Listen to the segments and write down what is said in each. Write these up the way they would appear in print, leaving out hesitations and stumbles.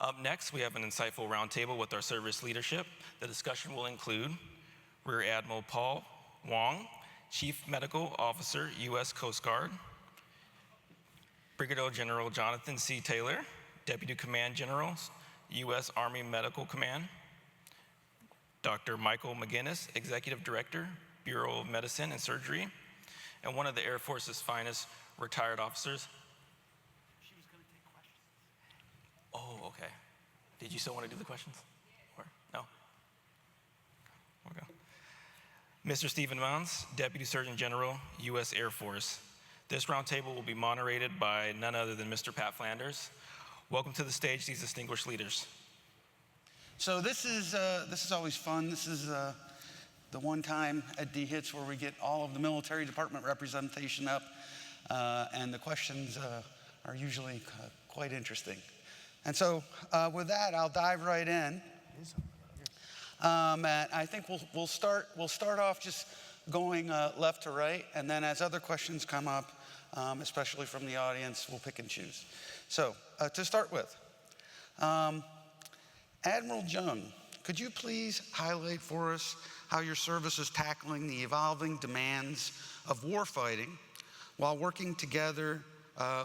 Up next, we have an insightful roundtable with our service leadership. The discussion will include Rear Admiral Paul Wong, Chief Medical Officer, U.S. Coast Guard, Brigadier General Jonathan C. Taylor, Deputy Command General, U.S. Army Medical Command, Dr. Michael McGinnis, Executive Director, Bureau of Medicine and Surgery, and one of the Air Force's finest retired officers. She was going to take questions. Oh, okay. Did you still want to do the questions? Or no? Okay. Mr. Stephen Mounds, Deputy Surgeon General, U.S. Air Force. This roundtable will be moderated by none other than Mr. Pat Flanders. Welcome to the stage, these distinguished leaders. So this is always fun. This is the one time at DHITS where we get all of the military department representation up, and the questions are usually quite interesting. And so with that, I'll dive right in. And I think we'll start off just going left to right, and then as other questions come up, especially from the audience, we'll pick and choose. So to start with, Admiral Jung, could you please highlight for us how your service is tackling the evolving demands of warfighting while working together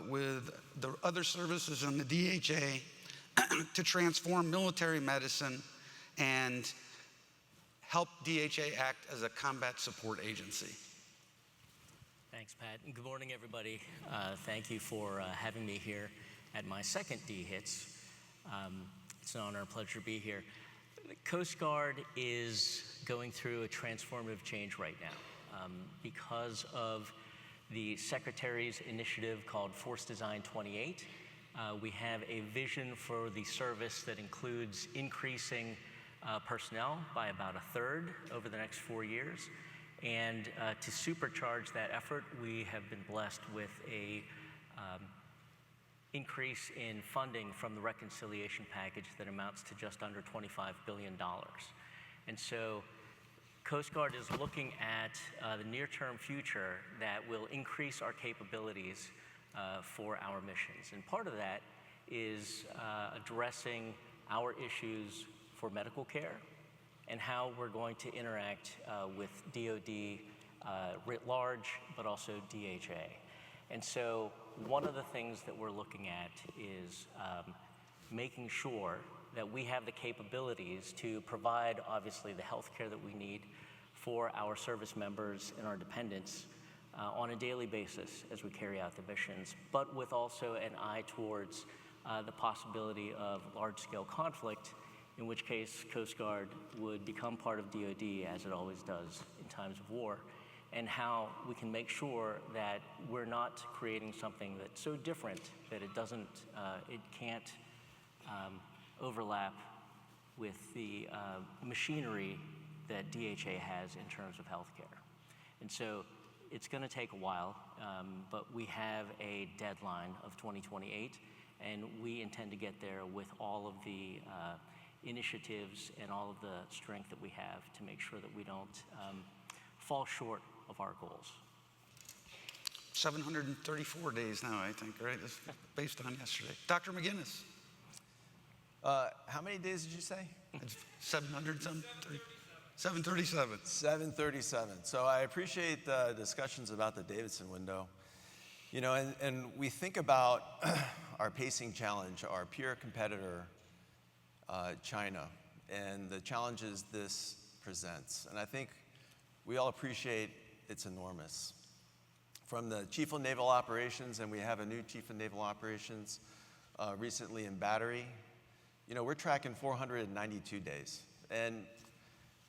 with the other services in the DHA to transform military medicine and help DHA act as a combat support agency? Thanks, Pat. And good morning, everybody. Thank you for having me here at my second DHITS. It's an honor and pleasure to be here. The Coast Guard is going through a transformative change right now because of the Secretary's initiative called Force Design 28. We have a vision for the service that includes increasing personnel by about 1/3 over the next 4 years. And to supercharge that effort, we have been blessed with a increase in funding from the reconciliation package that amounts to just under $25 billion. And so Coast Guard is looking at the near-term future that will increase our capabilities for our missions. And part of that is addressing our issues for medical care and how we're going to interact with DoD writ large, but also DHA. And so one of the things that we're looking at is making sure that we have the capabilities to provide, obviously, the health care that we need for our service members and our dependents on a daily basis as we carry out the missions, but with also an eye towards the possibility of large-scale conflict, in which case Coast Guard would become part of DoD, as it always does in times of war, and how we can make sure that we're not creating something that's so different that it can't overlap with the machinery that DHA has in terms of healthcare. And so it's going to take a while, but we have a deadline of 2028, and we intend to get there with all of the initiatives and all of the strength that we have to make sure that we don't fall short of our goals. 734 days now, I think, right? That's based on yesterday. Dr. McGinnis. How many days did you say? 737. 737. So I appreciate the discussions about the Davidson window. You know, and we think about our pacing challenge, our peer competitor, China, and the challenges this presents. And I think we all appreciate it's enormous. From the Chief of Naval Operations, and we have a new Chief of Naval Operations recently in Battery, you know, we're tracking 492 days. And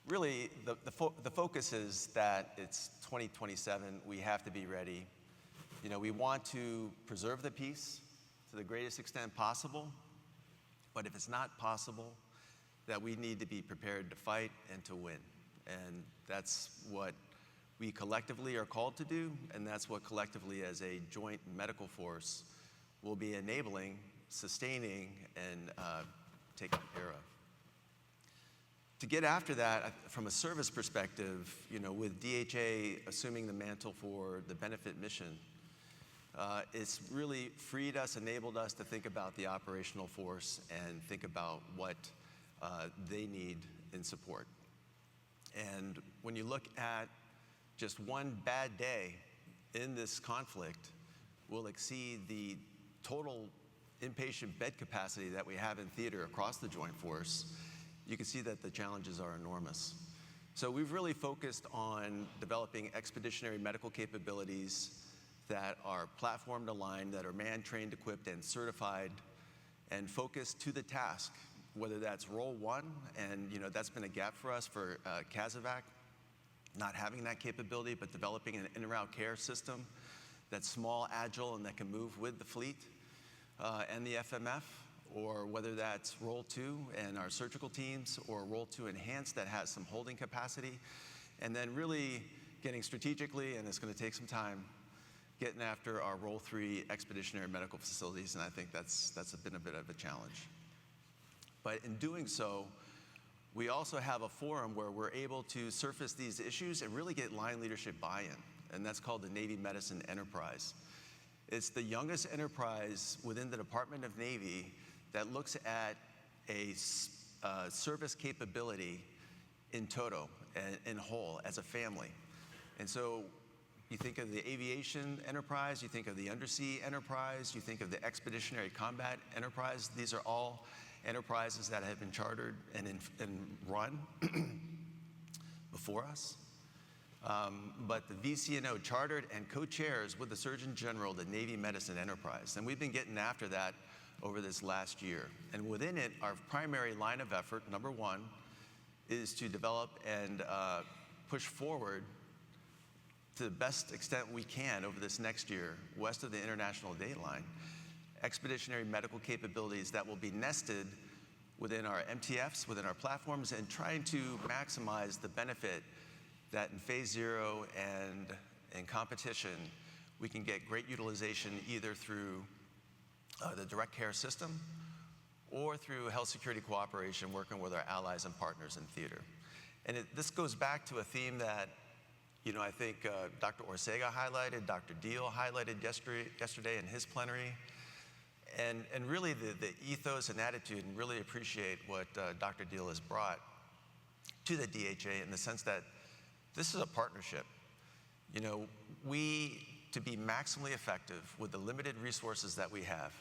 really, the focus is that it's 2027, we have to be ready. You know, we want to preserve the peace to the greatest extent possible, but if it's not possible, that we need to be prepared to fight and to win. And that's what we collectively are called to do, and that's what collectively as a joint medical force will be enabling, sustaining, and taking care of. To get after that, from a service perspective, you know, with DHA assuming the mantle for the benefit mission, It's really freed us, enabled us to think about the operational force and think about what they need in support. And when you look at just one bad day in this conflict will exceed the total inpatient bed capacity that we have in theater across the Joint Force, you can see that the challenges are enormous. So we've really focused on developing expeditionary medical capabilities that are platform aligned, that are man trained, equipped, and certified, and focused to the task, whether that's role one, and that's been a gap for us for CASEVAC, not having that capability, but developing an in-route care system that's small, agile, and that can move with the fleet and the FMF, or whether that's role two and our surgical teams, or role two enhanced that has some holding capacity, and then really getting strategically, and it's going to take some time, getting after our role three expeditionary medical facilities, and I think that's been a bit of a challenge. But in doing so, we also have a forum where we're able to surface these issues and really get line leadership buy-in, and that's called the Navy Medicine Enterprise. It's the youngest enterprise within the Department of Navy that looks at a service capability in toto, in whole, as a family. And so you think of the aviation enterprise, you think of the undersea enterprise, you think of the expeditionary combat enterprise. These are all enterprises that have been chartered and run before us. But the VCNO chartered and co-chairs with the Surgeon General the Navy Medicine Enterprise. And we've been getting after that over this last year. And within it, our primary line of effort, number one, is to develop and push forward to the best extent we can over this next year, west of the international date line, expeditionary medical capabilities that will be nested within our MTFs, within our platforms, and trying to maximize the benefit that in phase zero and in competition, we can get great utilization either through the direct care system or through health security cooperation, working with our allies and partners in theater. And this goes back to a theme that I think Dr. Orcega highlighted, Dr. Deal highlighted yesterday in his plenary, and really the ethos and attitude, and really appreciate what Dr. Deal has brought to the DHA in the sense that this is a partnership. To be maximally effective with the limited resources that we have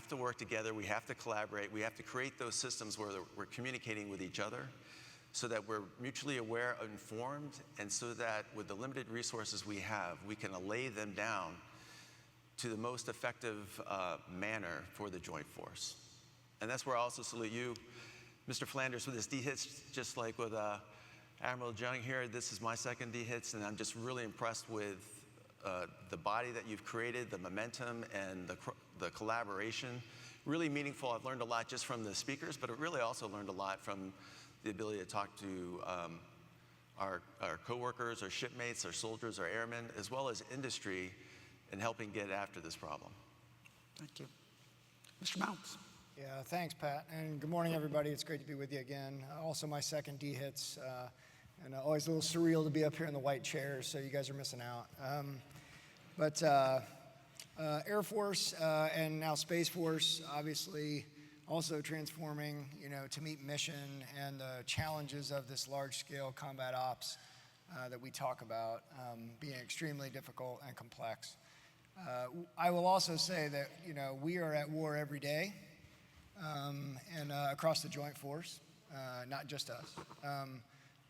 to work together, we have to collaborate, we have to create those systems where we're communicating with each other so that we're mutually aware, informed, and so that with the limited resources we have, we can lay them down to the most effective manner for the Joint Force. And that's where I also salute you, Mr. Flanders, with this DHITS, just like with Admiral Jung here. This is my second DHITS, and I'm just really impressed with the body that you've created, the momentum, and the collaboration. Really meaningful. I've learned a lot just from the speakers, but I really also learned a lot from the ability to talk to our coworkers, our shipmates, our soldiers, our airmen, as well as industry in helping get after this problem. Thank you. Mr. Mounts. Yeah, thanks, Pat. And good morning, everybody. It's great to be with you again. Also my second DHITS, and always a little surreal to be up here in the white chairs, so you guys are missing out. But Air Force and now Space Force, obviously also transforming, to meet mission and the challenges of this large-scale combat ops that we talk about being extremely difficult and complex. I will also say that, we are at war every day and across the Joint Force, not just us.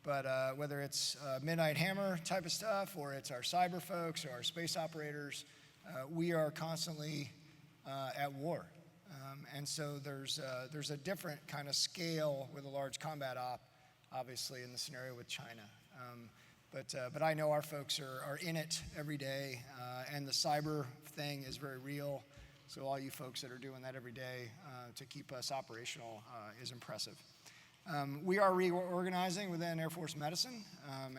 But whether it's Midnight Hammer type of stuff, or it's our cyber folks, or our space operators, we are constantly at war. And so there's a different kind of scale with a large combat op, obviously, in the scenario with China. But I know our folks are in it every day, and the cyber thing is very real. So all you folks that are doing that every day to keep us operational is impressive. We are reorganizing within Air Force Medicine,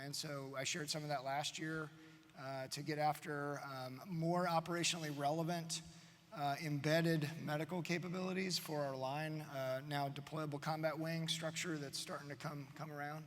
and so I shared some of that last year to get after more operationally relevant embedded medical capabilities for our line, now deployable combat wing structure that's starting to come around.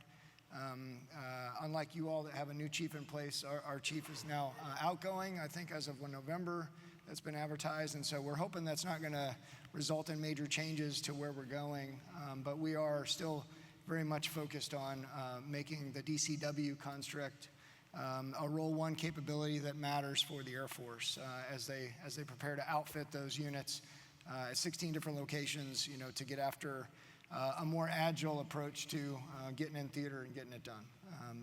Unlike you all that have a new chief in place, our chief is now outgoing, I think as of November, that's been advertised. And so we're hoping that's not going to result in major changes to where we're going. But we are still very much focused on making the DCW construct a Role 1 capability that matters for the Air Force as they prepare to outfit those units at 16 different locations, to get after a more agile approach to getting in theater and getting it done.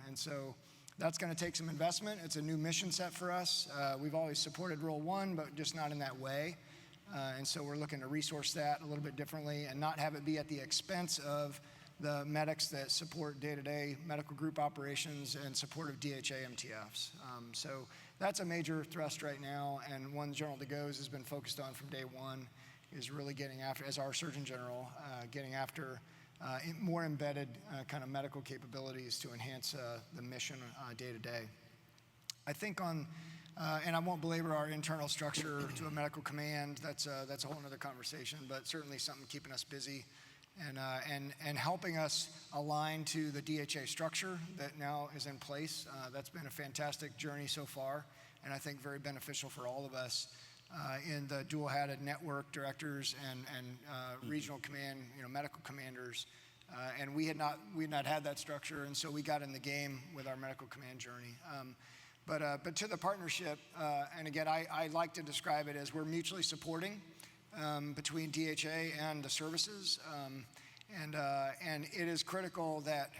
And so that's going to take some investment. It's a new mission set for us. We've always supported Role 1, but just not in that way. And so we're looking to resource that a little bit differently and not have it be at the expense of the medics that support day-to-day medical group operations and support of DHA MTFs. So that's a major thrust right now, and one General DeGoes has been focused on from day one is really getting after, as our Surgeon General, getting after more embedded kind of medical capabilities to enhance the mission day-to-day. I think on, and I won't belabor our internal structure to a medical command, that's a whole other conversation, but certainly something keeping us busy and helping us align to the DHA structure that now is in place. That's been a fantastic journey so far, and I think very beneficial for all of us in the dual-hatted network directors and regional command, medical commanders. And we had not had that structure, and so we got in the game with our medical command journey. But to the partnership, and again, I like to describe it as we're mutually supporting between DHA and the services, and it is critical that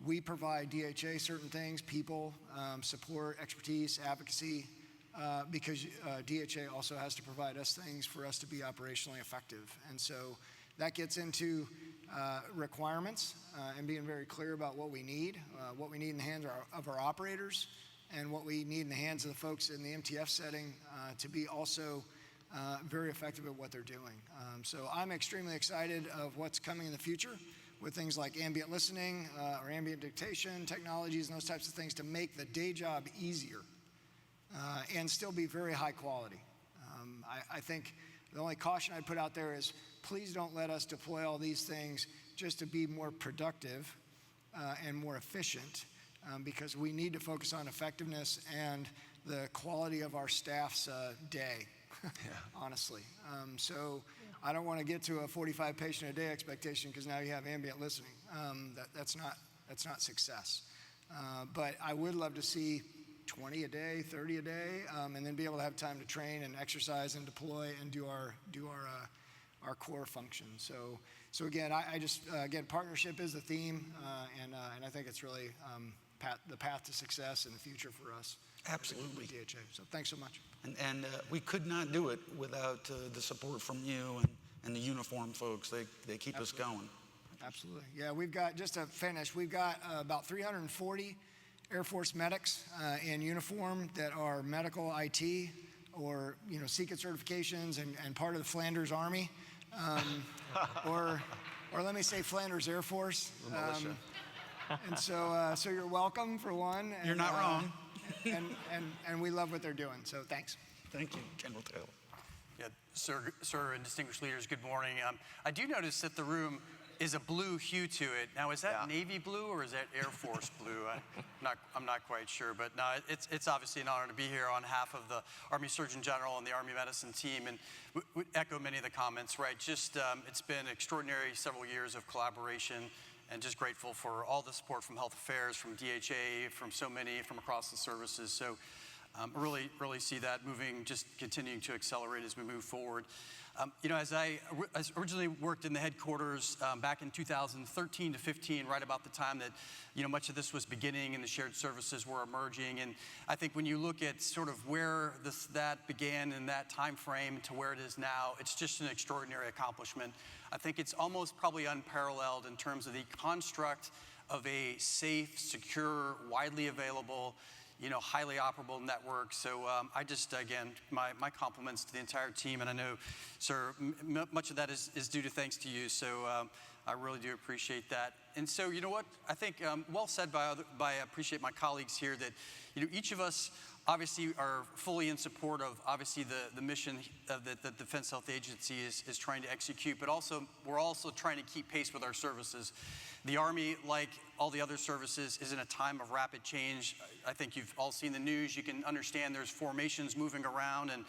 we provide DHA certain things, people, support, expertise, advocacy, because DHA also has to provide us things for us to be operationally effective. And so that gets into requirements and being very clear about what we need in the hands of our operators, and what we need in the hands of the folks in the MTF setting to be also very effective at what they're doing. So I'm extremely excited of what's coming in the future with things like ambient listening or ambient dictation technologies and those types of things to make the day job easier and still be very high quality. I think the only caution I'd put out there is please don't let us deploy all these things just to be more productive and more efficient, because we need to focus on effectiveness and the quality of our staff's day, honestly. So I don't want to get to a 45 patient a day expectation because now you have ambient listening. That's not success. But I would love to see 20 a day, 30 a day, and then be able to have time to train and exercise and deploy and do our core functions. So again, again, partnership is the theme, and I think it's really the path to success in the future for us. Absolutely. DHA. So thanks so much. And we could not do it without the support from you and the uniform folks. They keep us going. Absolutely. Yeah, we've got, just to finish, we've got about 340 Air Force medics in uniform that are medical IT or secret certifications and part of the Flanders Army, or let me say Flanders Air Force. And so you're welcome for one. And, you're not wrong. and we love what they're doing. So thanks. Thank you, General Taylor. Yeah, sir, and distinguished leaders, good morning. I do notice that the room is a blue hue to it. Now, is that Navy blue or is that Air Force blue? I'm not quite sure, but no, it's obviously an honor to be here on behalf of the Army Surgeon General and the Army Medicine team, and would echo many of the comments, right? Just, it's been extraordinary several years of collaboration, and just grateful for all the support from Health Affairs, from DHA, from so many from across the services. So really see that moving, just continuing to accelerate as we move forward. As I originally worked in the headquarters back in 2013 to 15, right about the time that, much of this was beginning and the shared services were emerging. And I think when you look at sort of where that began in that time frame to where it is now, it's just an extraordinary accomplishment. I think it's almost probably unparalleled in terms of the construct of a safe, secure, widely available, highly operable network. So I just, again, my compliments to the entire team. And I know, sir, much of that is due to thanks to you. So I really do appreciate that. And so, you know what? I think well said I appreciate my colleagues here that, each of us obviously are fully in support of obviously the mission that the Defense Health Agency is trying to execute, but also we're also trying to keep pace with our services. The Army, like all the other services, is in a time of rapid change. I think you've all seen the news. You can understand there's formations moving around and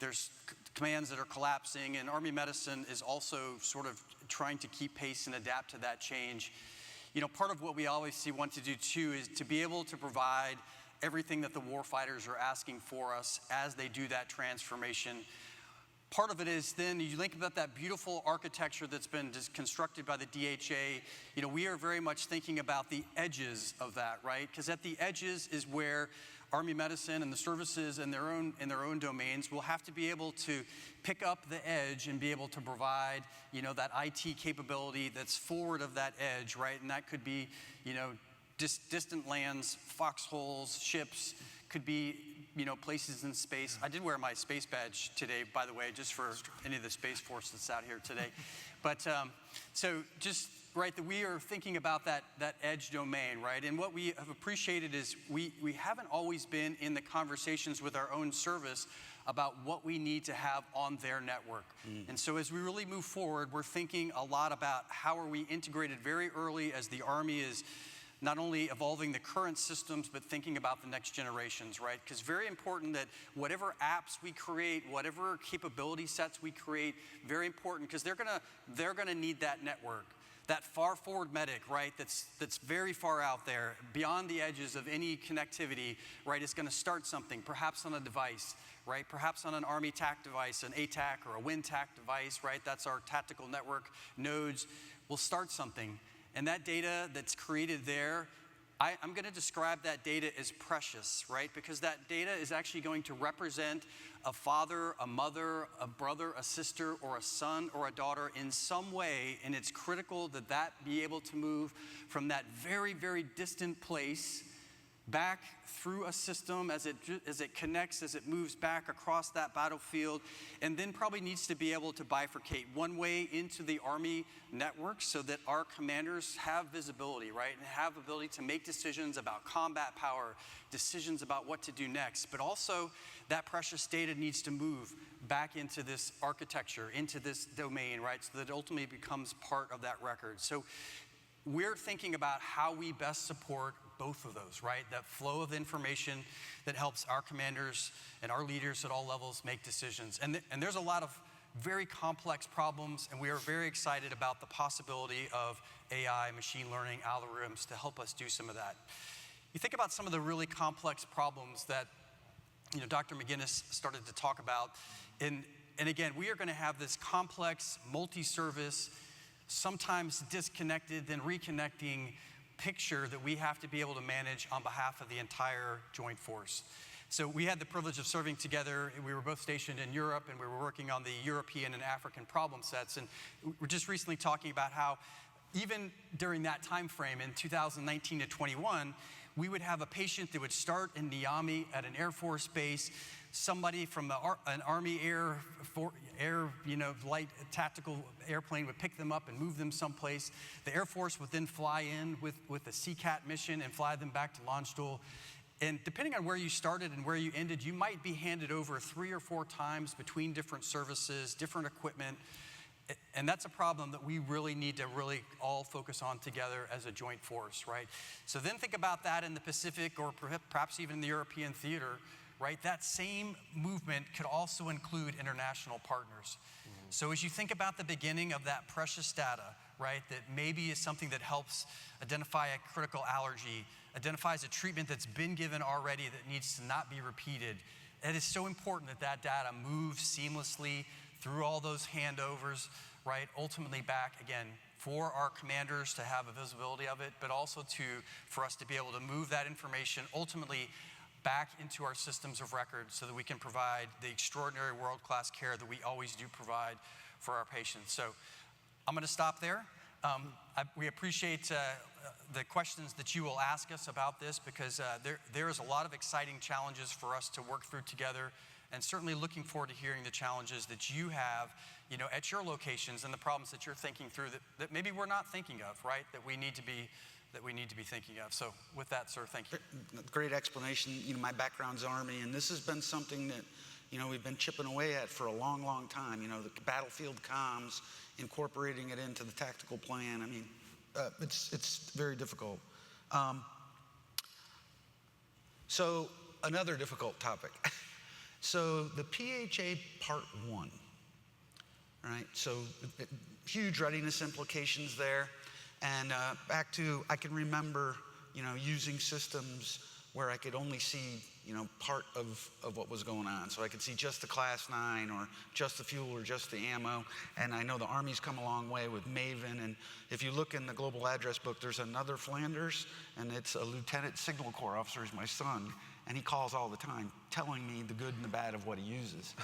there's commands that are collapsing, and Army medicine is also sort of trying to keep pace and adapt to that change. You know, part of what we always want to do too is to be able to provide everything that the warfighters are asking for us as they do that transformation. Part of it is then you think about that beautiful architecture that's been constructed by the DHA. You know, we are very much thinking about the edges of that, right? Because at the edges is where Army medicine and the services in their own domains will have to be able to pick up the edge and be able to provide, you know, that IT capability that's forward of that edge, right? And that could be, you know, distant lands, foxholes, ships, could be, you know, places in space. I did wear my space badge today, by the way, just for any of the Space Force that's out here today. But so just right, that we are thinking about that edge domain, right? And what we have appreciated is we haven't always been in the conversations with our own service about what we need to have on their network. And so as we really move forward, we're thinking a lot about how are we integrated very early as the Army is not only evolving the current systems, but thinking about the next generations, right? Because very important that whatever apps we create, whatever capability sets we create, very important, because they're gonna need that network. That far forward medic, right, that's very far out there, beyond the edges of any connectivity, right, is gonna start something, perhaps on a device, right, perhaps on an Army TAC device, an ATAC or a WinTAC device, right, that's our tactical network nodes, will start something. And that data that's created there, I'm gonna describe that data as precious, right? Because that data is actually going to represent a father, a mother, a brother, a sister, or a son or a daughter in some way, and it's critical that that be able to move from that very, very distant place back through a system as it connects, as it moves back across that battlefield, and then probably needs to be able to bifurcate one way into the Army network so that our commanders have visibility, right, and have ability to make decisions about combat power, decisions about what to do next, but also that precious data needs to move back into this architecture, into this domain, right, so that it ultimately becomes part of that record. So we're thinking about how we best support both of those, right? That flow of information that helps our commanders and our leaders at all levels make decisions. And there's a lot of very complex problems, and we are very excited about the possibility of AI, machine learning, algorithms to help us do some of that. You think about some of the really complex problems that, you know, Dr. McGinnis started to talk about, and again, we are gonna have this complex, multi-service, sometimes disconnected, then reconnecting picture that we have to be able to manage on behalf of the entire joint force. So we had the privilege of serving together. We were both stationed in Europe, and we were working on the European and African problem sets. And we're just recently talking about how even during that time frame in 2019 to 21, we would have a patient that would start in Niamey at an Air Force base. Somebody from an Army light tactical airplane would pick them up and move them someplace. The Air Force would then fly in with a CCAT mission and fly them back to Landstuhl. And depending on where you started and where you ended, you might be handed over 3 or 4 times between different services, different equipment. And that's a problem that we really need to really all focus on together as a joint force, right? So then think about that in the Pacific or perhaps even in the European theater, right? That same movement could also include international partners. So as you think about the beginning of that precious data, right, that maybe is something that helps identify a critical allergy, identifies a treatment that's been given already that needs to not be repeated, it is so important that that data moves seamlessly through all those handovers, right, ultimately back, again, for our commanders to have a visibility of it, but also for us to be able to move that information ultimately back into our systems of record so that we can provide the extraordinary world-class care that we always do provide for our patients. So I'm gonna stop there. We appreciate the questions that you will ask us about this because there is a lot of exciting challenges for us to work through together and certainly looking forward to hearing the challenges that you have, at your locations and the problems that you're thinking through that maybe we're not thinking of, right? That we need to be thinking of. So with that, sir, thank you. Great explanation. My background's Army, and this has been something that, we've been chipping away at for a long, long time. The battlefield comms, incorporating it into the tactical plan. I mean, it's very difficult. So another difficult topic. So the PHA Part 1, right? So huge readiness implications there. And back to, I can remember, using systems where I could only see, part of what was going on. So I could see just the Class 9 or just the fuel or just the ammo. And I know the Army's come a long way with Maven. And if you look in the global address book, there's another Flanders, and it's a Lieutenant Signal Corps officer, is my son. And he calls all the time, telling me the good and the bad of what he uses.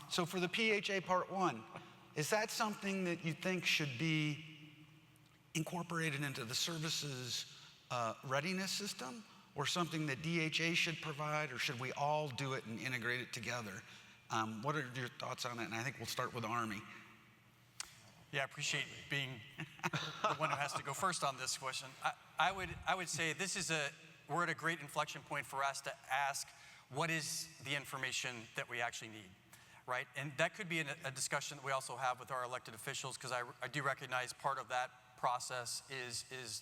So for the PHA Part 1, is that something that you think should be incorporated into the services readiness system, or something that DHA should provide, or should we all do it and integrate it together? What are your thoughts on it? And I think we'll start with the Army. Yeah, I appreciate being the one who has to go first on this question. I would say we're at a great inflection point for us to ask, what is the information that we actually need, right? And that could be a discussion that we also have with our elected officials, because I do recognize part of that process is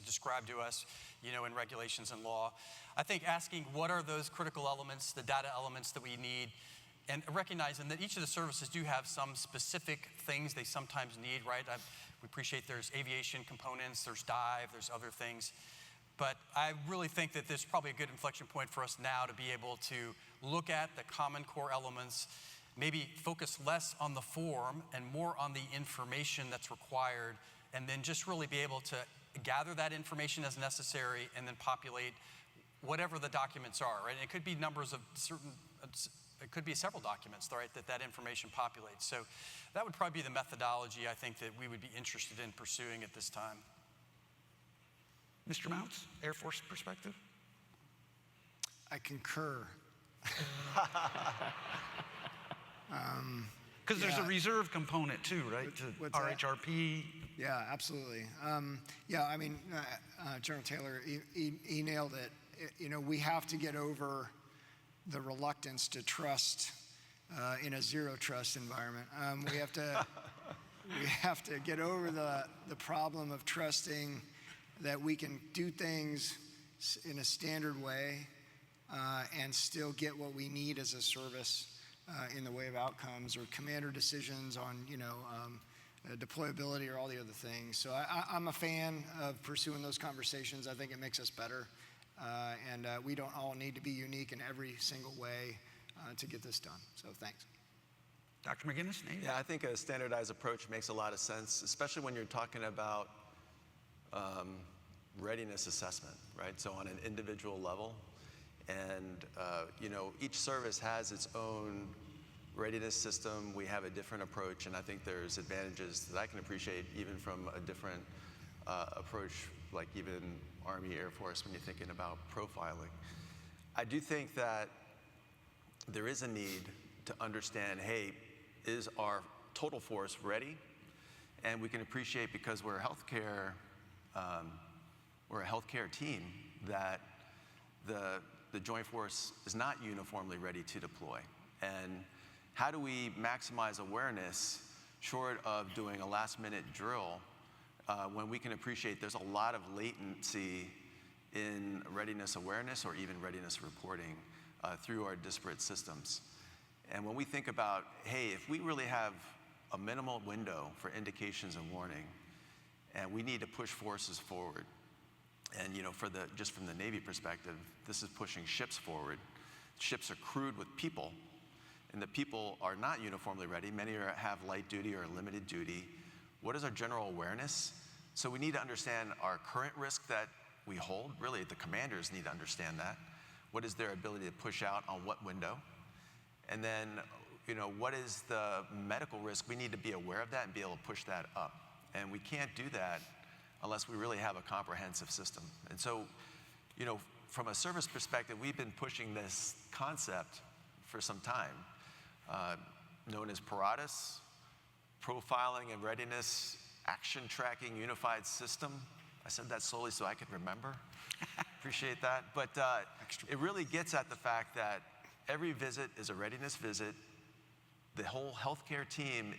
described to us, in regulations and law. I think asking what are those critical elements, the data elements that we need, and recognizing that each of the services do have some specific things they sometimes need, right? We appreciate there's aviation components, there's dive, there's other things. But I really think that there's probably a good inflection point for us now to be able to look at the common core elements, maybe focus less on the form and more on the information that's required, and then just really be able to gather that information as necessary and then populate whatever the documents are, right? And it could be it could be several documents, right, that information populates. So that would probably be the methodology I think that we would be interested in pursuing at this time. Mr. Mounts, Air Force perspective? I concur. Because there's a reserve component too, right? To What's that? RHRP. Yeah, absolutely. General Taylor, he nailed it. We have to get over the reluctance to trust in a zero trust environment. We have to get over the problem of trusting that we can do things in a standard way and still get what we need as a service in the way of outcomes or commander decisions on, deployability or all the other things. So I'm a fan of pursuing those conversations. I think it makes us better. And we don't all need to be unique in every single way to get this done. So thanks. Dr. McGinnis? Nate? Yeah, I think a standardized approach makes a lot of sense, especially when you're talking about readiness assessment, right? So on an individual level. And, each service has its own readiness system. We have a different approach, and I think there's advantages that I can appreciate even from a different approach, like even Army, Air Force, when you're thinking about profiling. I do think that there is a need to understand, hey, is our total force ready? And we can appreciate, because we're a healthcare team, that the Joint Force is not uniformly ready to deploy. And how do we maximize awareness short of doing a last-minute drill when we can appreciate there's a lot of latency in readiness awareness or even readiness reporting through our disparate systems? And when we think about, hey, if we really have a minimal window for indications and warning, and we need to push forces forward, and just from the Navy perspective, this is pushing ships forward. Ships are crewed with people, and the people are not uniformly ready. Many have light duty or limited duty. What is our general awareness? So we need to understand our current risk that we hold. Really, the commanders need to understand that. What is their ability to push out on what window? And then, what is the medical risk? We need to be aware of that and be able to push that up. And we can't do that unless we really have a comprehensive system. And so, from a service perspective, we've been pushing this concept for some time, known as Paratus, Profiling and Readiness Action Tracking Unified System. I said that slowly so I could remember. Appreciate that. But it really gets at the fact that every visit is a readiness visit. The whole healthcare team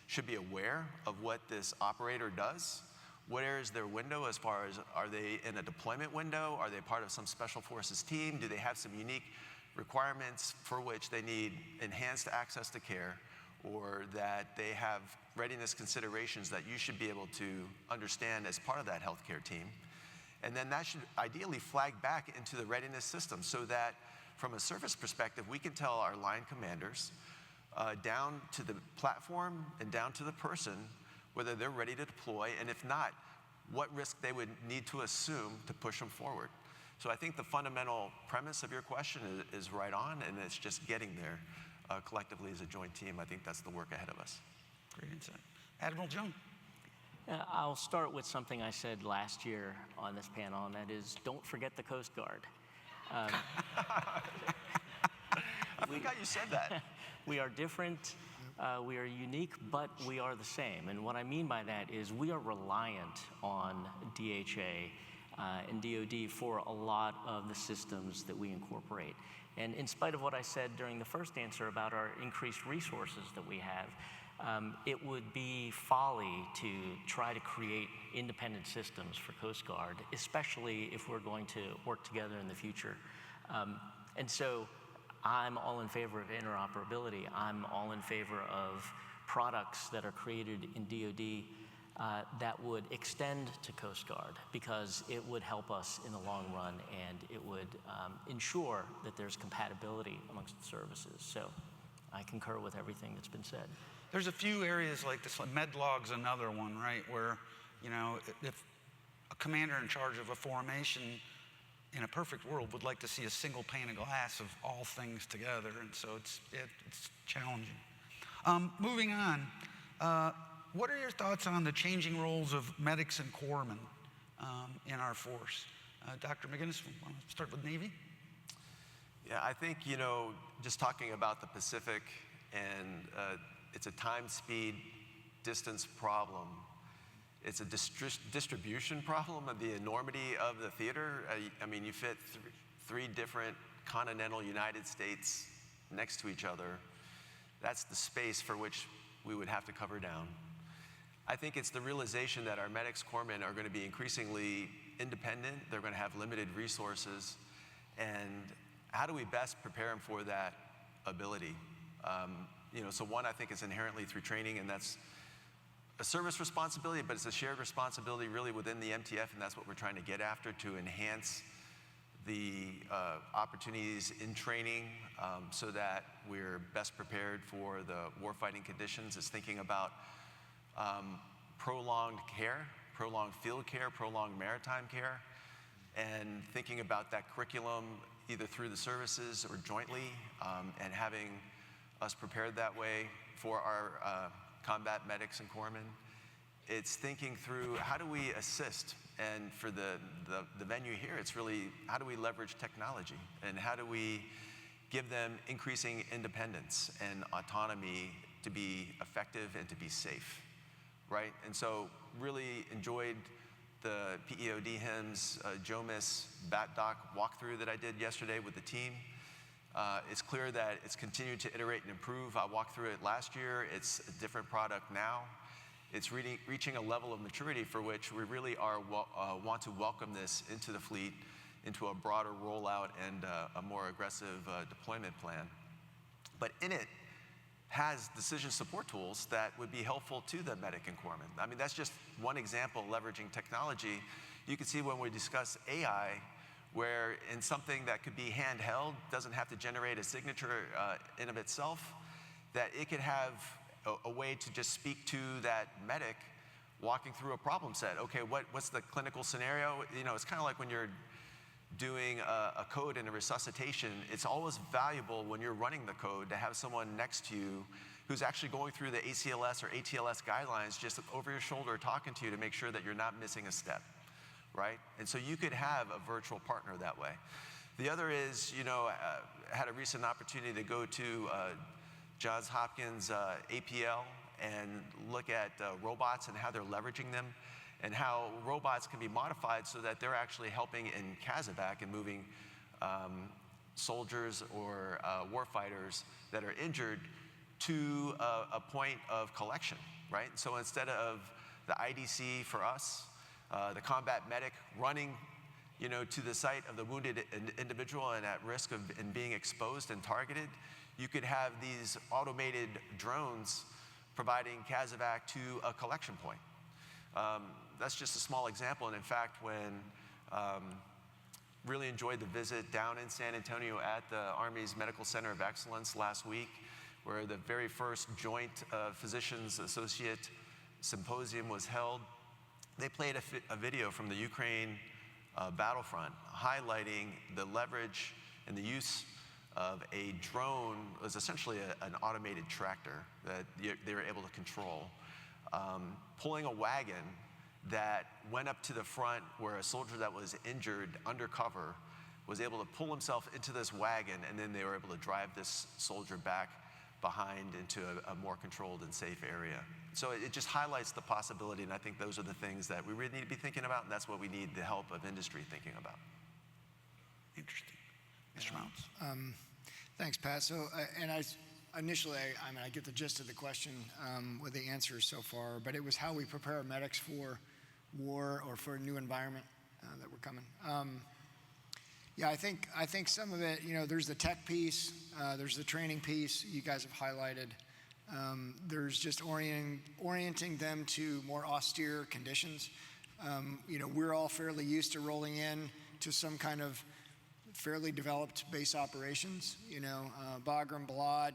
should be aware of what this operator does. Where is their window as far as, are they in a deployment window? Are they part of some special forces team? Do they have some unique requirements for which they need enhanced access to care, or that they have readiness considerations that you should be able to understand as part of that healthcare team? And then that should ideally flag back into the readiness system so that from a service perspective, we can tell our line commanders down to the platform and down to the person whether they're ready to deploy, and if not, what risk they would need to assume to push them forward. So I think the fundamental premise of your question is right on, and it's just getting there collectively as a joint team. I think that's the work ahead of us. Great insight. Admiral Jung. I'll start with something I said last year on this panel, and that is, don't forget the Coast Guard. I forgot you said that. We are different, we are unique, but we are the same. And what I mean by that is we are reliant on DHA and DoD for a lot of the systems that we incorporate. And in spite of what I said during the first answer about our increased resources that we have, it would be folly to try to create independent systems for Coast Guard, especially if we're going to work together in the future. And so I'm all in favor of interoperability. I'm all in favor of products that are created in DoD that would extend to Coast Guard, because it would help us in the long run, and it would ensure that there's compatibility amongst the services. So I concur with everything that's been said. There's a few areas like this, like MedLog's another one, right? Where, you know, if a commander in charge of a formation in a perfect world would like to see a single pane of glass of all things together, and so it's challenging. Moving on, what are your thoughts on the changing roles of medics and corpsmen in our force? Dr. McGinnis, want to start with Navy? Yeah, I think, you know, just talking about the Pacific, and it's a time, speed, distance problem. It's a distribution problem of the enormity of the theater. I mean, you fit three different continental United States next to each other. That's the space for which we would have to cover down. I think it's the realization that our medics, corpsmen are going to be increasingly independent. They're going to have limited resources. And how do we best prepare them for that ability? You know, so one, I think, is inherently through training, and that's a service responsibility, but it's a shared responsibility really within the MTF, and that's what we're trying to get after, to enhance the opportunities in training so that we're best prepared for the warfighting conditions. It's thinking about prolonged care, prolonged field care, prolonged maritime care, and thinking about that curriculum either through the services or jointly, and having us prepared that way for our combat medics and corpsmen. It's thinking through how do we assist, and for the venue here, it's really how do we leverage technology, and how do we give them increasing independence and autonomy to be effective and to be safe, right? And so really enjoyed the PEOD HIMSS JOMIS BATDOC walkthrough that I did yesterday with the team. It's clear that it's continued to iterate and improve. I walked through it last year. It's a different product now. It's really reaching a level of maturity for which we really are want to welcome this into the fleet, into a broader rollout and a more aggressive deployment plan. But in it has decision support tools that would be helpful to the medic and corpsman. I mean, that's just one example leveraging technology. You can see when we discuss AI, where in something that could be handheld, doesn't have to generate a signature in of itself, that it could have a way to just speak to that medic walking through a problem set. Okay, what's the clinical scenario? You know, it's kind of like when you're doing a code in a resuscitation. It's always valuable when you're running the code to have someone next to you who's actually going through the ACLS or ATLS guidelines just over your shoulder talking to you to make sure that you're not missing a step, right? And so you could have a virtual partner that way. The other is, had a recent opportunity to go to Johns Hopkins APL and look at robots and how they're leveraging them, and how robots can be modified so that they're actually helping in CASEVAC and moving soldiers or warfighters that are injured to a point of collection, right? So instead of the IDC for us, the combat medic running to the site of the wounded individual and at risk of being exposed and targeted, you could have these automated drones providing CASEVAC to a collection point. That's just a small example, and in fact, when really enjoyed the visit down in San Antonio at the Army's Medical Center of Excellence last week, where the very first Joint Physicians Associate Symposium was held. They played a video from the Ukraine battlefront highlighting the leverage and the use of a drone. It was essentially an automated tractor that they were able to control, pulling a wagon that went up to the front where a soldier that was injured undercover was able to pull himself into this wagon, and then they were able to drive this soldier back behind into a more controlled and safe area. So it just highlights the possibility, and I think those are the things that we really need to be thinking about, and that's what we need the help of industry thinking about. Interesting. Mr. Mounts. Thanks, Pat. So, initially, I get the gist of the question with the answers so far, but it was how we prepare our medics for war or for a new environment that we're coming. Yeah, I think some of it, there's the tech piece, there's the training piece you guys have highlighted. There's just orienting them to more austere conditions. We're all fairly used to rolling in to some kind of fairly developed base operations. Bagram, Balad,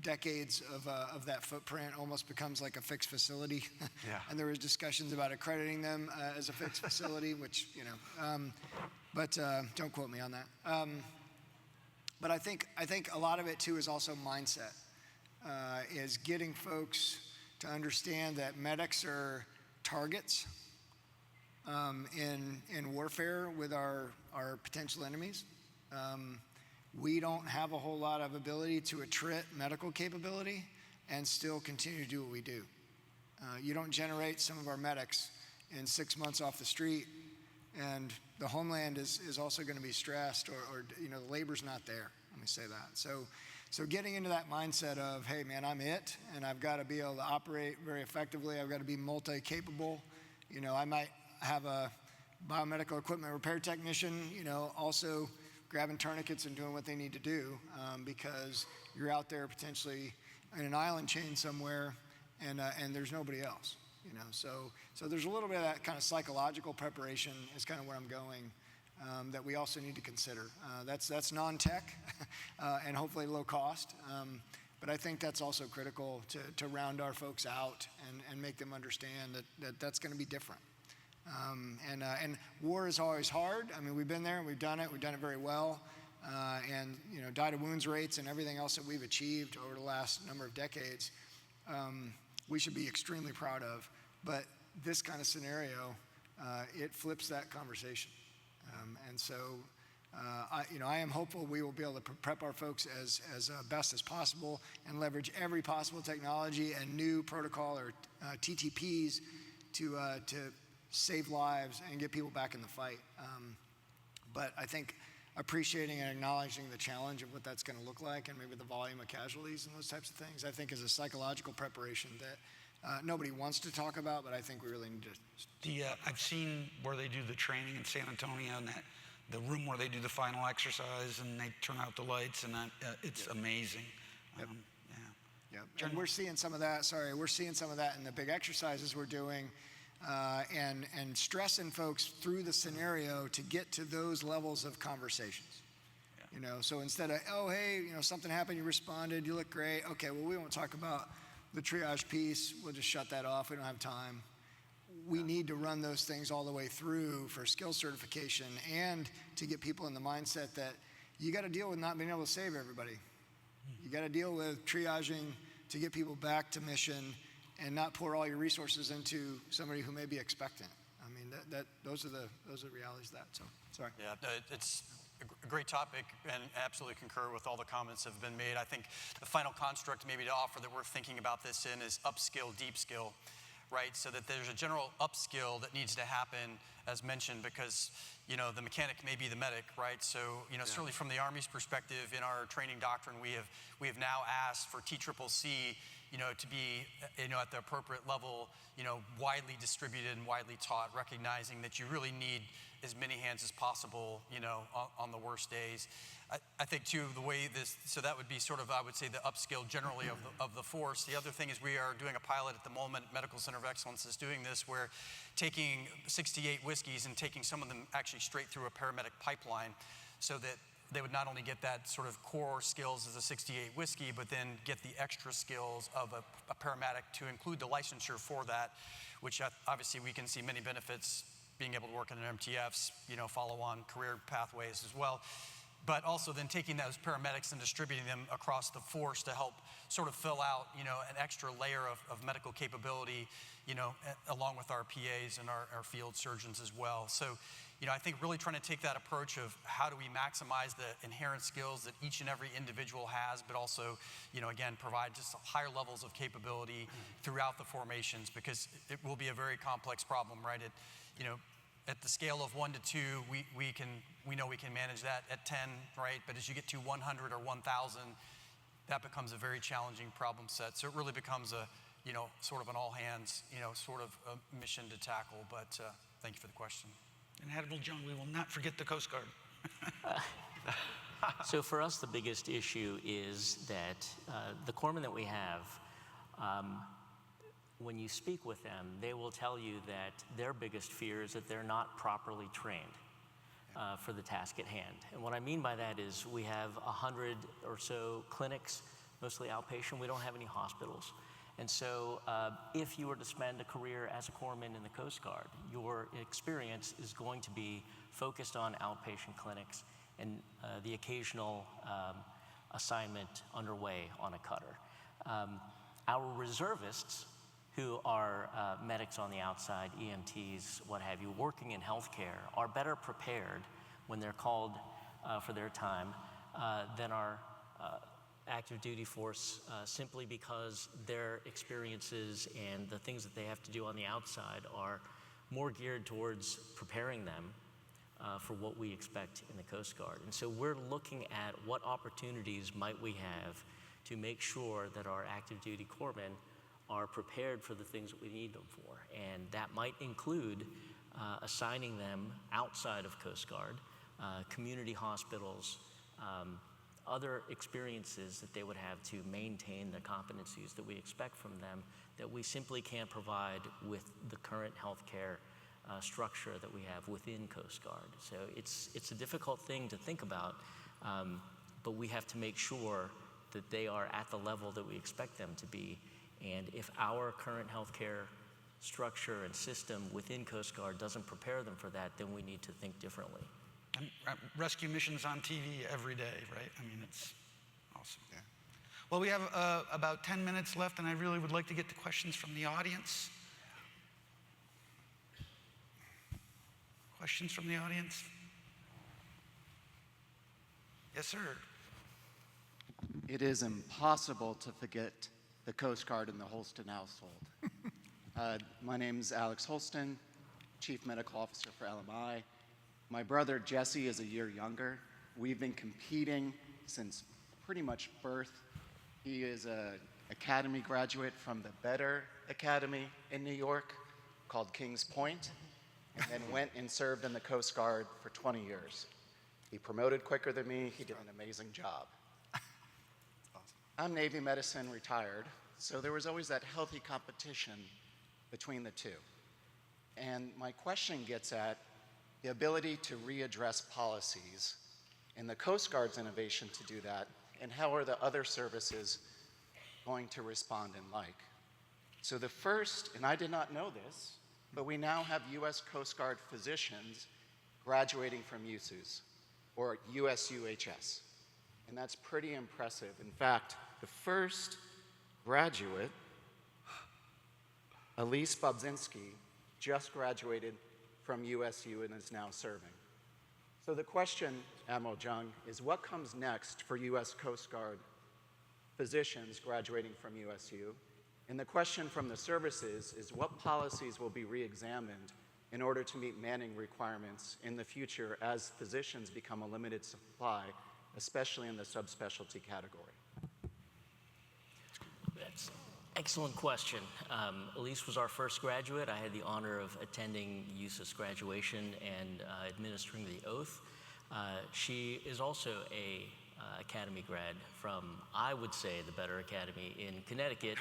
decades of that footprint almost becomes like a fixed facility. Yeah. And there was discussions about accrediting them as a fixed facility, which, but don't quote me on that. But I think a lot of it too is also mindset, is getting folks to understand that medics are targets in warfare with our potential enemies. We don't have a whole lot of ability to attrit medical capability and still continue to do what we do. You don't generate some of our medics in 6 months off the street, and the homeland is also going to be stressed, or the labor's not there. Let me say that. So getting into that mindset of, hey man, I'm it, and I've got to be able to operate very effectively. I've got to be multi-capable. I might have a biomedical equipment repair technician, also grabbing tourniquets and doing what they need to do, because you're out there potentially in an island chain somewhere, and there's nobody else. So there's a little bit of that kind of psychological preparation is kind of where I'm going, that we also need to consider. That's non-tech and hopefully low cost, but I think that's also critical to round our folks out and make them understand that that's going to be different. And war is always hard. We've been there and we've done it very well. And die to wounds rates and everything else that we've achieved over the last number of decades, we should be extremely proud of. But this kind of scenario, it flips that conversation. And so, I am hopeful we will be able to prep our folks as best as possible and leverage every possible technology and new protocol or TTPs to save lives and get people back in the fight. But I think appreciating and acknowledging the challenge of what that's going to look like and maybe the volume of casualties and those types of things, I think is a psychological preparation that nobody wants to talk about, but I think we really need to. I've seen where they do the training in San Antonio, and the room where they do the final exercise and they turn out the lights, and it's amazing. Yep. And we're seeing some of that. We're seeing some of that in the big exercises we're doing. And stressing folks through the scenario to get to those levels of conversations. Yeah. So instead of, oh, hey, something happened, you responded, you look great. Okay, well, we won't talk about the triage piece. We'll just shut that off. We don't have time. We need to run those things all the way through for skill certification and to get people in the mindset that you got to deal with not being able to save everybody. You got to deal with triaging to get people back to mission and not pour all your resources into somebody who may be expectant. Those are the realities of that. So sorry. Yeah, it's a great topic, and absolutely concur with all the comments that have been made. I think the final construct maybe to offer that we're thinking about this in is upskill, deep skill, right? So that there's a general upskill that needs to happen, as mentioned, because the mechanic may be the medic, right? So certainly from the Army's perspective, in our training doctrine, we have now asked for TCCC, to be at the appropriate level, widely distributed and widely taught, recognizing that you really need as many hands as possible, on the worst days. I think too, the way so that would be sort of, I would say, the upskill generally of the force. The other thing is we are doing a pilot at the moment, Medical Center of Excellence is doing this, where taking 68 whiskeys and taking some of them actually straight through a paramedic pipeline, so that they would not only get that sort of core skills as a 68 whiskey, but then get the extra skills of a paramedic to include the licensure for that, which obviously we can see many benefits, being able to work in an MTFs, follow on career pathways as well. But also then taking those paramedics and distributing them across the force to help sort of fill out, an extra layer of medical capability, along with our PAs and our field surgeons as well. So, I think really trying to take that approach of how do we maximize the inherent skills that each and every individual has, but also, again, provide just higher levels of capability throughout the formations, because it will be a very complex problem, right? At the scale of 1 to 2, we know we can manage that at 10, right? But as you get to 100 or 1,000, that becomes a very challenging problem set. So it really becomes a, sort of an all hands, sort of a mission to tackle. But thank you for the question. And Admiral John, we will not forget the Coast Guard. So for us, the biggest issue is that the corpsmen that we have, when you speak with them, they will tell you that their biggest fear is that they're not properly trained for the task at hand. And what I mean by that is we have 100 or so clinics, mostly outpatient. We don't have any hospitals. And so if you were to spend a career as a corpsman in the Coast Guard, your experience is going to be focused on outpatient clinics and the occasional assignment underway on a cutter. Our reservists, who are medics on the outside, EMTs, what have you, working in healthcare, are better prepared when they're called for their time than our active duty force, simply because their experiences and the things that they have to do on the outside are more geared towards preparing them for what we expect in the Coast Guard. And so we're looking at what opportunities might we have to make sure that our active duty corpsmen are prepared for the things that we need them for. And that might include assigning them outside of Coast Guard, community hospitals, other experiences that they would have to maintain the competencies that we expect from them that we simply can't provide with the current healthcare structure that we have within Coast Guard. So it's a difficult thing to think about, but we have to make sure that they are at the level that we expect them to be. And if our current healthcare structure and system within Coast Guard doesn't prepare them for that, then we need to think differently. Rescue missions on TV every day, right? I mean, it's awesome. Yeah. Well, we have about 10 minutes left, and I really would like to get to questions from the audience. Questions from the audience? Yes, sir. It is impossible to forget the Coast Guard and the Holston household. My name's Alex Holston, Chief Medical Officer for LMI. My brother Jesse is a year younger. We've been competing since pretty much birth. He is an academy graduate from the Better Academy in New York called Kings Point, and then went and served in the Coast Guard for 20 years. He promoted quicker than me. He did an amazing job. I'm Navy medicine retired, so there was always that healthy competition between the two. And my question gets at the ability to readdress policies and the Coast Guard's innovation to do that, and how are the other services going to respond and like. So the first, and I did not know this, but we now have US Coast Guard physicians graduating from USUHS, or USUHS. And that's pretty impressive. In fact, the first graduate, Elise Bobzinski, just graduated from USU and is now serving. So the question, Admiral Jung, is what comes next for U.S. Coast Guard physicians graduating from USU? And the question from the services is what policies will be re-examined in order to meet manning requirements in the future as physicians become a limited supply, especially in the subspecialty category? That's an excellent question. Elise was our first graduate. I had the honor of attending USUS graduation and administering the oath. She is also a academy grad from, I would say, the better academy in Connecticut.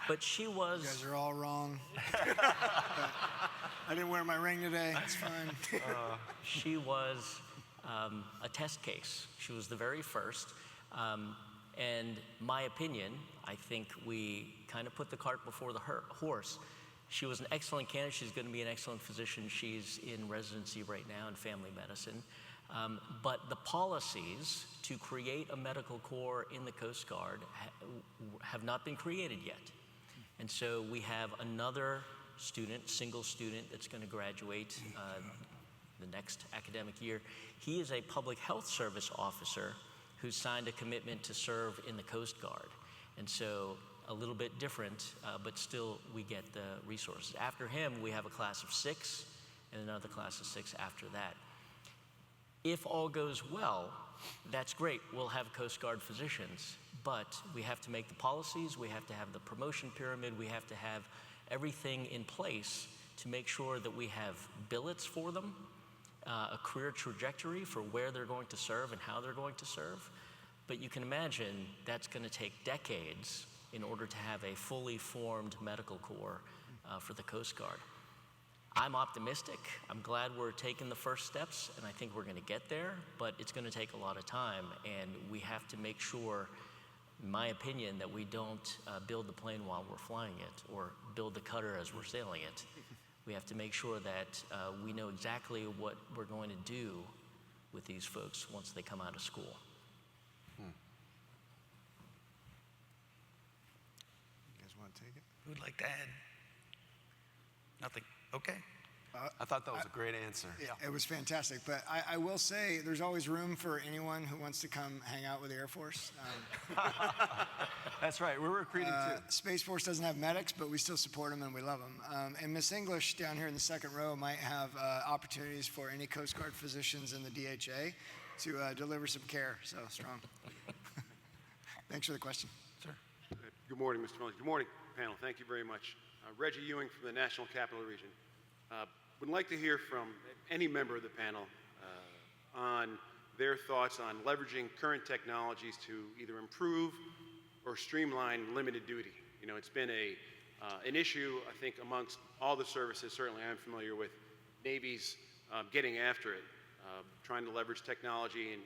But she was... You guys are all wrong. I didn't wear my ring today. It's fine. She was a test case. She was the very first. And my opinion, I think we kind of put the cart before the horse. She was an excellent candidate. She's going to be an excellent physician. She's in residency right now in family medicine. But the policies to create a medical corps in the Coast Guard have not been created yet. And so we have another student, single student, that's going to graduate the next academic year. He is a public health service officer who signed a commitment to serve in the Coast Guard. And so a little bit different, but still we get the resources. After him, we have a class of 6 and another class of 6 after that. If all goes well, that's great. We'll have Coast Guard physicians, but we have to make the policies, we have to have the promotion pyramid, we have to have everything in place to make sure that we have billets for them, a career trajectory for where they're going to serve and how they're going to serve. But you can imagine that's going to take decades in order to have a fully formed medical corps for the Coast Guard. I'm optimistic. I'm glad we're taking the first steps, and I think we're going to get there, but it's going to take a lot of time, and we have to make sure, in my opinion, that we don't build the plane while we're flying it or build the cutter as we're sailing it. We have to make sure that we know exactly what we're going to do with these folks once they come out of school. You guys want to take it? Who'd like to add? Nothing. Okay. I thought that was a great answer. Yeah, it was fantastic. But I will say there's always room for anyone who wants to come hang out with the Air Force. That's right. We're recruiting too. Space Force doesn't have medics, but we still support them and we love them. And Miss English down here in the second row might have opportunities for any Coast Guard physicians in the DHA to deliver some care. So strong. Thanks for the question. Sir. Good morning, Mr. Miller. Good morning, panel. Thank you very much. Reggie Ewing from the National Capital Region. Would like to hear from any member of the panel on their thoughts on leveraging current technologies to either improve or streamline limited duty. You know, it's been an issue, I think, amongst all the services. Certainly I'm familiar with Navy's getting after it, trying to leverage technology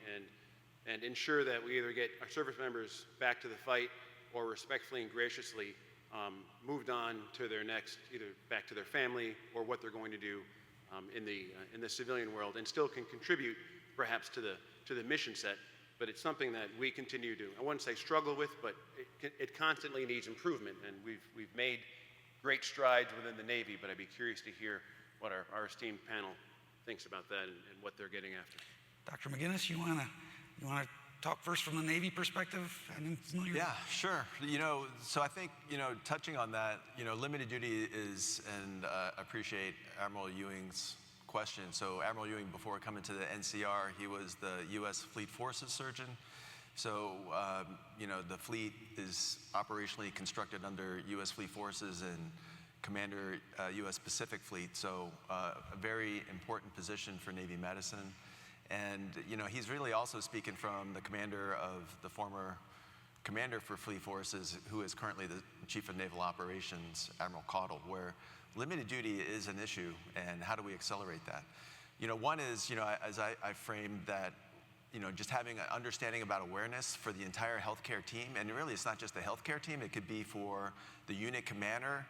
and ensure that we either get our service members back to the fight or respectfully and graciously moved on to their next, either back to their family or what they're going to do in the civilian world, and still can contribute perhaps to the mission set. But it's something that we continue to, I wouldn't say struggle with, but it constantly needs improvement. And we've made great strides within the Navy, but I'd be curious to hear what our esteemed panel thinks about that and what they're getting after. Dr. McGinnis, you wanna talk first from the Navy perspective? Yeah, sure. You know, so I think, you know, touching on that, you know, limited duty is, and appreciate Admiral Ewing's question. So Admiral Ewing, before coming to the NCR, he was the U.S. Fleet Forces surgeon. So, you know, the fleet is operationally constructed under U.S. Fleet Forces and Commander U.S. Pacific Fleet. So a very important position for Navy medicine. And, you know, he's really also speaking from the commander of the former commander for Fleet Forces, who is currently the Chief of Naval Operations, Admiral Caudle, where limited duty is an issue, and how do we accelerate that? You know, one is, you know, as I framed that, you know, just having an understanding about awareness for the entire healthcare team, and really it's not just the healthcare team, it could be for the unit commander.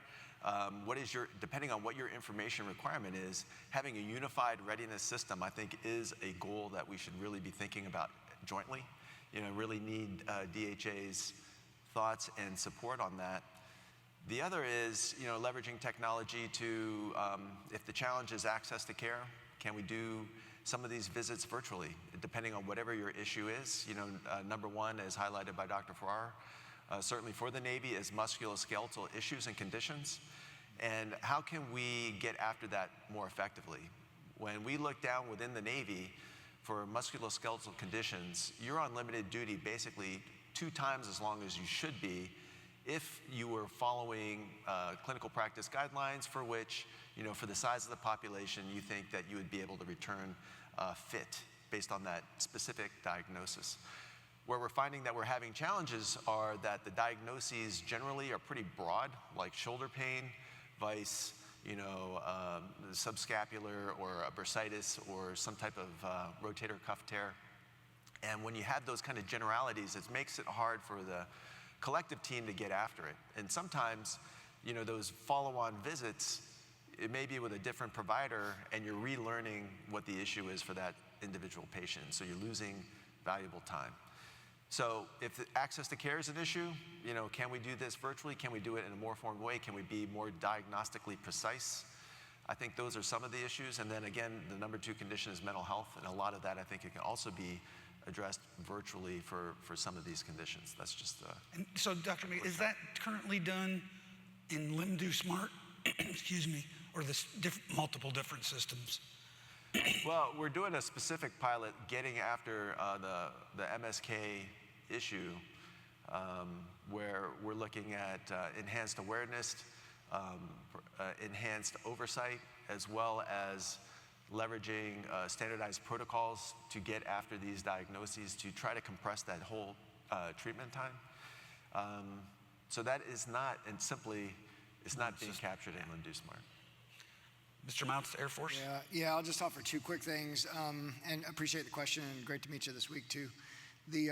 What is depending on what your information requirement is, having a unified readiness system, I think, is a goal that we should really be thinking about jointly. You know, really need DHA's thoughts and support on that. The other is, you know, leveraging technology to, if the challenge is access to care, Can we do some of these visits virtually, depending on whatever your issue is? Number one, as highlighted by Dr. Farrar, certainly for the Navy, is musculoskeletal issues and conditions. And how can we get after that more effectively? When we look down within the Navy for musculoskeletal conditions, you're on limited duty basically 2 times as long as you should be if you were following clinical practice guidelines for which, for the size of the population, you think that you would be able to return fit based on that specific diagnosis. Where we're finding that we're having challenges are that the diagnoses generally are pretty broad, like shoulder pain, vice, subscapular or a bursitis or some type of rotator cuff tear. And when you have those kind of generalities, it makes it hard for the collective team to get after it. And sometimes, those follow-on visits, it may be with a different provider and you're relearning what the issue is for that individual patient. So you're losing valuable time. So if the access to care is an issue, can we do this virtually? Can we do it in a more formed way? Can we be more diagnostically precise? I think those are some of the issues. And then again, the number 2 condition is mental health. And a lot of that, I think it can also be addressed virtually for some of these conditions. That's just And so, Dr. McGee, is that currently done in LimDoSmart, excuse me, or multiple different systems? Well, we're doing a specific pilot getting after the MSK issue, where we're looking at enhanced awareness, enhanced oversight, as well as leveraging standardized protocols to get after these diagnoses to try to compress that whole treatment time. So that is not, and simply, it's not being captured in LimDoSmart. Mr. Mounts, Air Force? Yeah, I'll just offer 2 quick things, and appreciate the question, and great to meet you this week too. The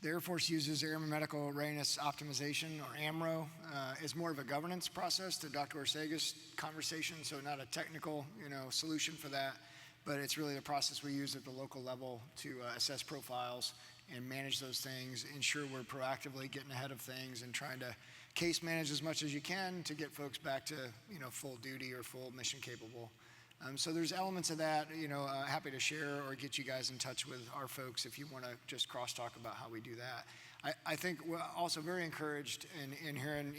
Air Force uses Airman Medical Readiness Optimization, or AMRO. It's more of a governance process to Dr. Orsega's conversation, so not a technical, solution for that, but it's really the process we use at the local level to assess profiles and manage those things, ensure we're proactively getting ahead of things and trying to case manage as much as you can to get folks back to, full duty or full mission capable. So there's elements of that, happy to share or get you guys in touch with our folks if you want to just crosstalk about how we do that. I think we're also very encouraged in hearing,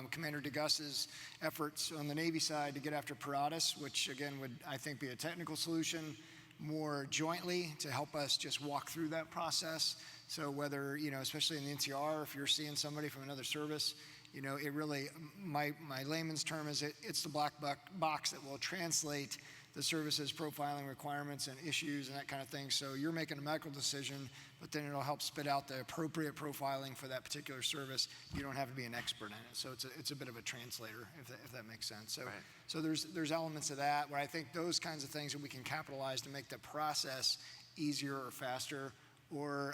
Commander DeGus's efforts on the Navy side to get after Paratus, which again would, I think, be a technical solution more jointly to help us just walk through that process. So whether, especially in the NCR, if you're seeing somebody from another service, it really, my layman's term is it's the black box that will translate the services profiling requirements and issues and that kind of thing. So you're making a medical decision, but then it'll help spit out the appropriate profiling for that particular service. You don't have to be an expert in it. So it's a bit of a translator, if that makes sense. So, right. So there's elements of that where I think those kinds of things that we can capitalize to make the process easier or faster, or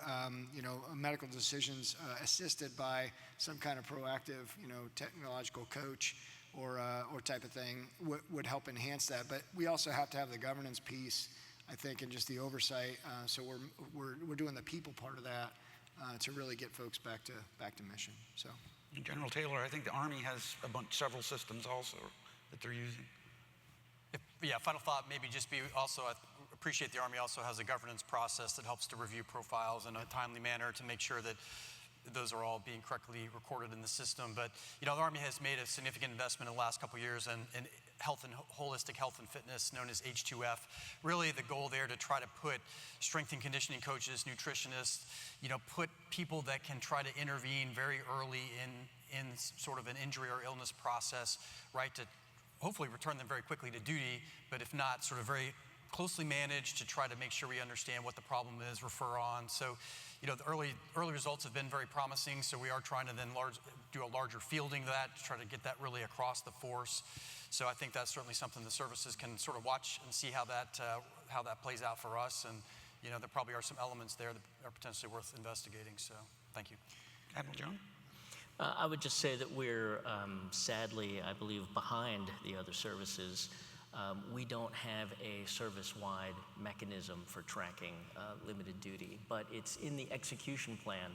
medical decisions assisted by some kind of proactive, technological coach or type of thing would help enhance that. But we also have to have the governance piece, I think, and just the oversight. So we're doing the people part of that to really get folks back to mission. So, General Taylor, I think the Army has several systems also that they're using. Final thought, maybe just be also, I appreciate the Army also has a governance process that helps to review profiles in a timely manner to make sure that those are all being correctly recorded in the system. But, the Army has made a significant investment in the last couple of years in health and holistic health and fitness, known as H2F. Really the goal there to try to put strength and conditioning coaches, nutritionists, put people that can try to intervene very early in sort of an injury or illness process, right, to hopefully return them very quickly to duty, but if not, sort of very closely managed to try to make sure we understand what the problem is, refer on. So, the early results have been very promising, so we are trying to then do a larger fielding of that to try to get that really across the force. So I think that's certainly something the services can sort of watch and see how that plays out for us. And, there probably are some elements there that are potentially worth investigating. So thank you. Admiral John? I would just say that we're sadly, I believe, behind the other services. We don't have a service-wide mechanism for tracking limited duty, but it's in the execution plan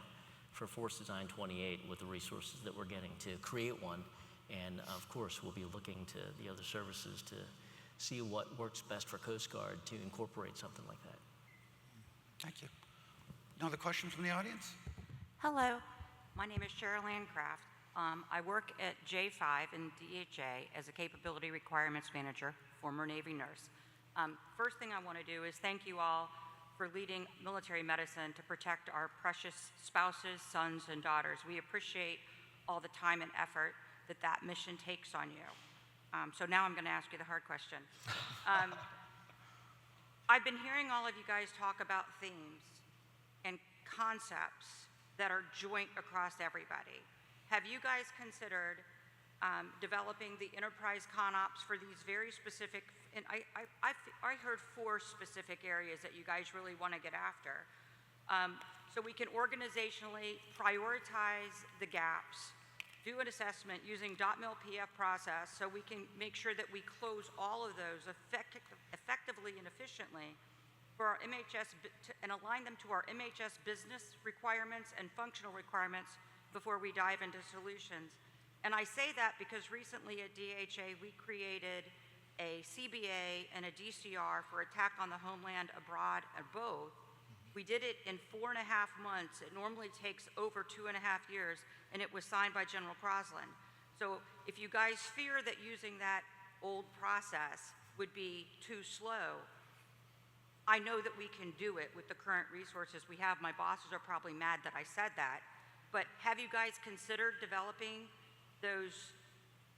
for Force Design 28 with the resources that we're getting to create one. And of course, we'll be looking to the other services to see what works best for Coast Guard to incorporate something like that. Thank you. Another question from the audience? Hello, my name is Cheryl Landcraft. I work at J5 in DHA as a Capability Requirements Manager, former Navy nurse. First thing I want to do is thank you all for leading military medicine to protect our precious spouses, sons, and daughters. We appreciate all the time and effort that mission takes on you. So now I'm going to ask you the hard question. I've been hearing all of you guys talk about themes and concepts that are joint across everybody. Have you guys considered developing the enterprise ConOps for these very specific, and I heard 4 specific areas that you guys really want to get after. So we can organizationally prioritize the gaps, do an assessment using .mil PF process so we can make sure that we close all of those effectively and efficiently for our MHS and align them to our MHS business requirements and functional requirements before we dive into solutions. And I say that because recently at DHA we created a CBA and a DCR for attack on the homeland, abroad, or both. We did it in 4.5 months. It normally takes over 2.5 years, and it was signed by General Crosland. So if you guys fear that using that old process would be too slow, I know that we can do it with the current resources we have. My bosses are probably mad that I said that, but have you guys considered developing those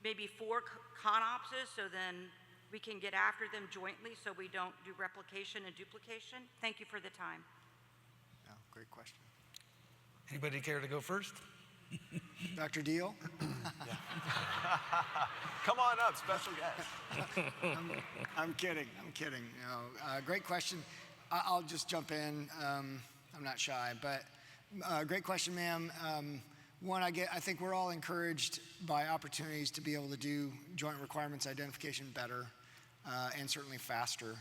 maybe 4 ConOpses so then we can get after them jointly so we don't do replication and duplication? Thank you for the time. Yeah, great question. Anybody care to go first? Dr. Deal? Come on up, special guest. I'm kidding. You know, great question. I'll just jump in. I'm not shy, but great question, ma'am. One, I think we're all encouraged by opportunities to be able to do joint requirements identification better and certainly faster.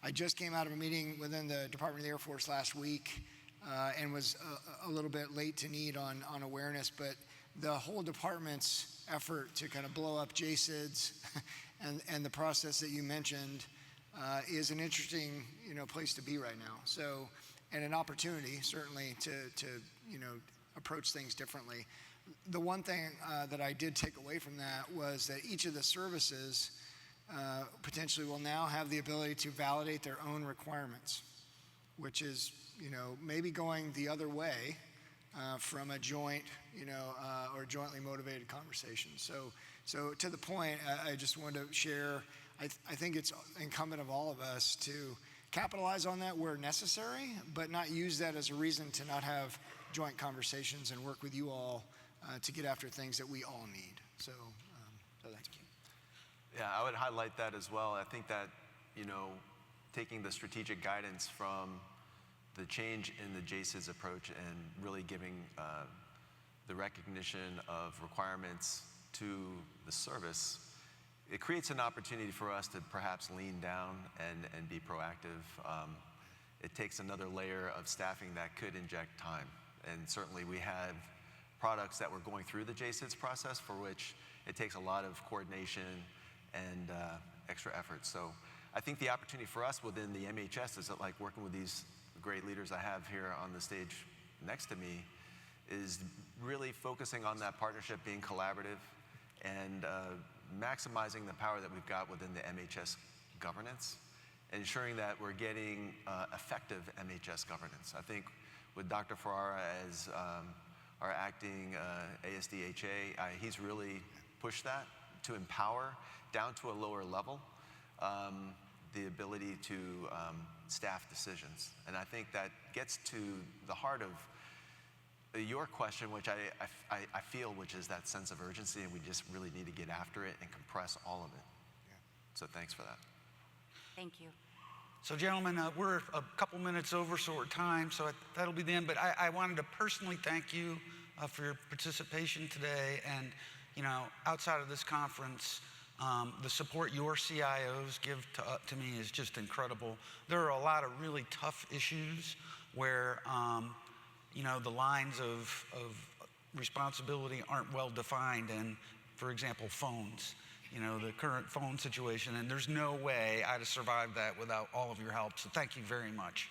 I just came out of a meeting within the Department of the Air Force last week and was a little bit late to need on awareness, but the whole department's effort to kind of blow up JSIDs and the process that you mentioned is an interesting, you know, place to be right now. So, and an opportunity certainly to you know, approach things differently. The one thing that I did take away from that was that each of the services potentially will now have the ability to validate their own requirements, which is, you know, maybe going the other way from a joint, you know, or jointly motivated conversation. So to the point, I just wanted to share, I think it's incumbent of all of us to capitalize on that where necessary, but not use that as a reason to not have joint conversations and work with you all to get after things that we all need. So thank you. Yeah, I would highlight that as well. I think that, you know, taking the strategic guidance from the change in the JSIDS approach and really giving the recognition of requirements to the service, it creates an opportunity for us to perhaps lean down and be proactive. It takes another layer of staffing that could inject time. And certainly we have products that we're going through the JSIDS process for which it takes a lot of coordination and extra effort. So I think the opportunity for us within the MHS is that, like, working with these great leaders I have here on the stage next to me, is really focusing on that partnership, being collaborative, and maximizing the power that we've got within the MHS governance, ensuring that we're getting effective MHS governance. I think with Dr. Ferrara as our acting ASDHA, he's really pushed that to empower down to a lower level the ability to staff decisions. And I think that gets to the heart of your question, which I feel, which is that sense of urgency, and we just really need to get after it and compress all of it. Yeah. So thanks for that. Thank you. So gentlemen, we're a couple minutes over, so we're time, so that'll be the end. But I wanted to personally thank you for your participation today. And, you know, outside of this conference, the support your CIOs give to me is just incredible. There are a lot of really tough issues where, you know, the lines of responsibility aren't well defined, and, for example, phones. you know, the current phone situation, and there's no way I'd have survived that without all of your help. So thank you very much.